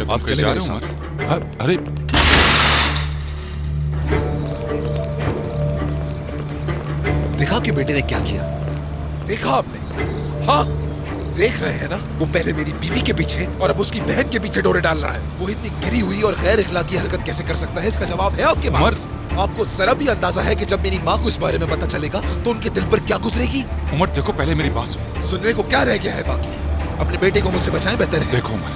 आप चले जा रहे हो उमर? अरे देखा कि बेटे ने क्या किया? देखा आपने? हाँ, देख रहे हैं ना, वो पहले मेरी बीवी के पीछे और अब उसकी बहन के पीछे डोरे डाल रहा है। वो इतनी गिरी हुई और गैर इखलाकी हरकत कैसे कर सकता है? इसका जवाब है आपके पास? आपको जरा भी अंदाजा है कि जब मेरी माँ को इस बारे में पता चलेगा तो उनके दिल पर क्या गुजरेगी? उमर देखो, पहले मेरी बात सुनो। सुनने को क्या रह गया है बाकी? अपने बेटे को मुझसे बचाएं बेहतर है। देखो उमर,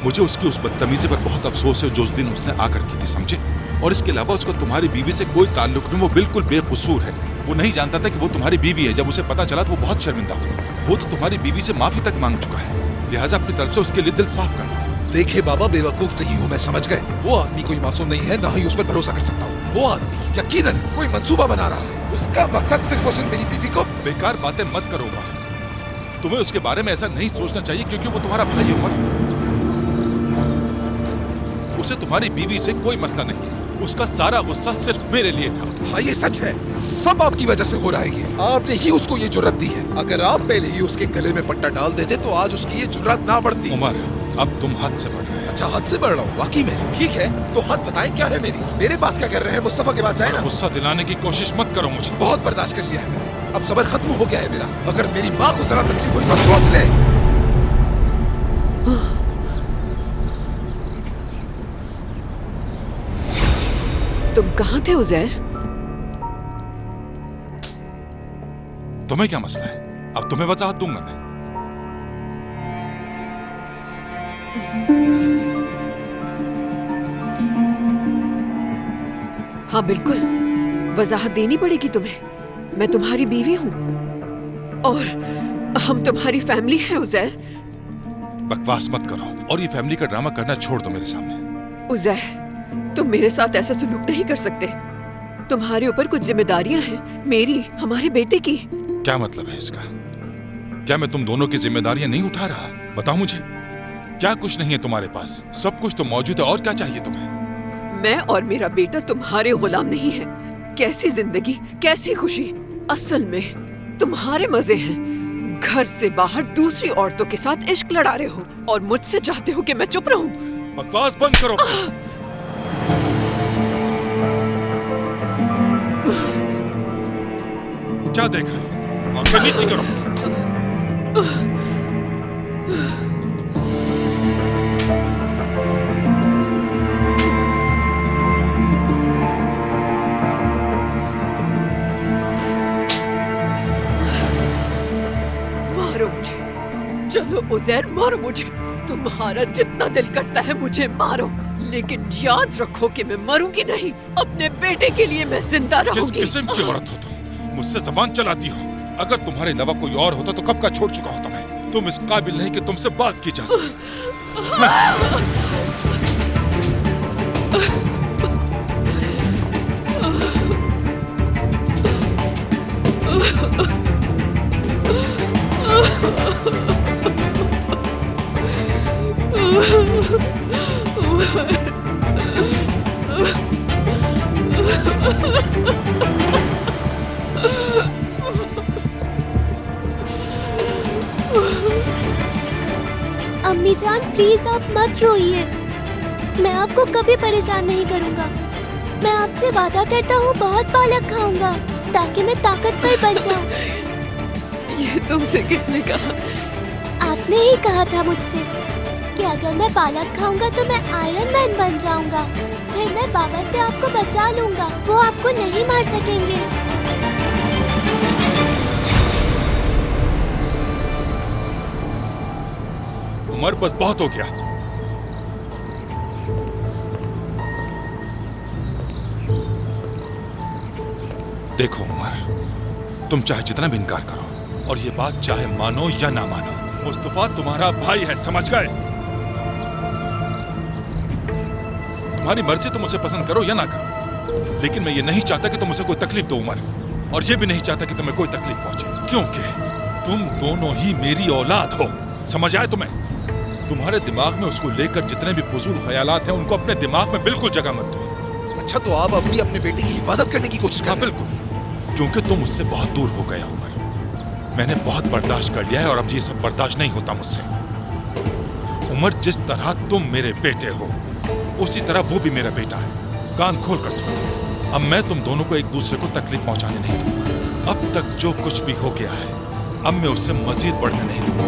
मुझे उसकी उस बदतमीजी पर बहुत अफसोस है जो उस दिन उसने आकर की थी, समझे? और इसके अलावा उसको तुम्हारी बीवी से कोई ताल्लुक नहीं, वो बिल्कुल बेकसूर है। वो नहीं जानता था कि वो तुम्हारी बीवी है। जब उसे पता चला तो वो बहुत शर्मिंदा हुआ। वो तो तुम्हारी बीवी से माफी तक मांग चुका है, लिहाजा अपनी तरफ से उसके लिए दिल साफ करना। देखिए बाबा, बेवकूफ नहीं हूँ मैं, समझ गए? वो आदमी कोई मासूम नहीं है, ना ही उस पर भरोसा कर सकता हूँ। वो आदमी यकीनन कोई मंसूबा बना रहा है। उसका मकसद सिर्फ और सिर्फ मेरी बीवी को। बेकार बातें मत करो उमर, तुम्हें उसके बारे में ऐसा नहीं सोचना चाहिए क्योंकि वो तुम्हारा भाई है उमर। उसे तुम्हारी बीवी से कोई मसला नहीं है, उसका सारा गुस्सा सिर्फ मेरे लिए था। हाँ ये सच है, सब आपकी वजह से हो रहा है ये। आपने ही उसको ये जुर्रत दी है। अगर आप पहले ही उसके गले में पट्टा डाल देते तो आज उसकी ये जुर्रत ना बढ़ती। उमर, अब तुम हद से बढ़ रहे हो। अच्छा, हद से बढ़ रहा हूँ वाकई में? ठीक है, तो हद बताएं क्या है मेरी? मेरे पास क्या कर रहे हैं? मुस्तफा के पास जाए ना। गुस्सा दिलाने की कोशिश मत करो मुझे। बहुत बर्दाश्त कर लिया है मैंने, अब सब्र खत्म हो गया है मेरा। अगर मेरी माँ को जरा तकलीफ हुई तो सोच ले। तुम कहाँ थे उजैर? तुम्हें क्या मसला है? अब तुम्हें वजाहत दूंगा मैं। हाँ बिल्कुल, वजाहत देनी पड़ेगी तुम्हें। मैं तुम्हारी बीवी हूँ और हम तुम्हारी फैमिली हैं उजैर। बकवास मत करो और ये फैमिली का ड्रामा करना छोड़ दो मेरे सामने। उजैर, तुम मेरे साथ ऐसा सलूक नहीं कर सकते। तुम्हारे ऊपर कुछ जिम्मेदारियां हैं, मेरी, हमारे बेटे की। क्या मतलब है इसका? क्या मैं तुम दोनों की जिम्मेदारियां नहीं उठा रहा? बताओ मुझे, क्या कुछ नहीं है तुम्हारे पास? सब कुछ तो मौजूद है, और क्या चाहिए तुम्हें? मैं और मेरा बेटा तुम्हारे गुलाम नहीं है। कैसी जिंदगी, कैसी खुशी। असल में तुम्हारे मजे हैं। घर से बाहर दूसरी औरतों के साथ इश्क लड़ा रहे हो और मुझसे चाहते हो कि मैं चुप रहूं। बकवास बंद करो। क्या देख रहे हो? आंखें नीची करो। मारो मुझे, चलो उजैर मारो मुझे। तुम्हारा जितना दिल करता है मुझे मारो, लेकिन याद रखो कि मैं मरूंगी नहीं। अपने बेटे के लिए मैं जिंदा रहूंगी। किस किस्म की औरत हो तुम? मुझसे जबान चलाती हो। अगर तुम्हारे अलावा कोई और होता तो कब का छोड़ चुका होता मैं। तुम इस काबिल नहीं कि तुमसे बात की जा सके। अम्मी जान, प्लीज आप मत रोइए। मैं आपको कभी परेशान नहीं करूंगा। मैं आपसे वादा करता हूँ बहुत पालक खाऊंगा ताकि मैं ताकतवर बन जाऊं। ये तुमसे किसने कहा? आपने ही कहा था मुझसे कि अगर मैं पालक खाऊंगा तो मैं आयरन मैन बन जाऊंगा। फिर मैं बाबा से आपको बचा लूंगा, वो आपको नहीं मार सकेंगे। उमर, बस बहुत हो गया। देखो उमर, तुम चाहे जितना भी इनकार करो और ये बात चाहे मानो या ना मानो, मुस्तफा तुम्हारा भाई है, समझ गए? तुम्हारी मर्जी, तुम उसे पसंद करो या ना करो, लेकिन मैं ये नहीं चाहता कि तुम उसे कोई तकलीफ दो उमर, और ये भी नहीं चाहता कि तुम्हें कोई तकलीफ पहुंचे, क्योंकि तुम दोनों ही मेरी औलाद हो। समझ आए तुम्हें? तुम्हारे दिमाग में उसको लेकर जितने भी फजूल ख्यालात हैं उनको अपने दिमाग में बिल्कुल जगह मत दो। अच्छा, तो आप अब भी अपने बेटे की हिफाजत करने की कोशिश कर रहे हैं? बिल्कुल, क्योंकि तुम उससे बहुत दूर हो गए उमर। मैंने बहुत बर्दाश्त कर लिया है और अब ये सब बर्दाश्त नहीं होता मुझसे। उमर, जिस तरह तुम मेरे बेटे हो उसी तरह वो भी मेरा बेटा है। कान खोल कर सुनो, अब मैं तुम दोनों को एक दूसरे को तकलीफ पहुंचाने नहीं दूंगा। अब तक जो कुछ भी हो गया है अब मैं उससे मजीद बढ़ने नहीं दूंगा।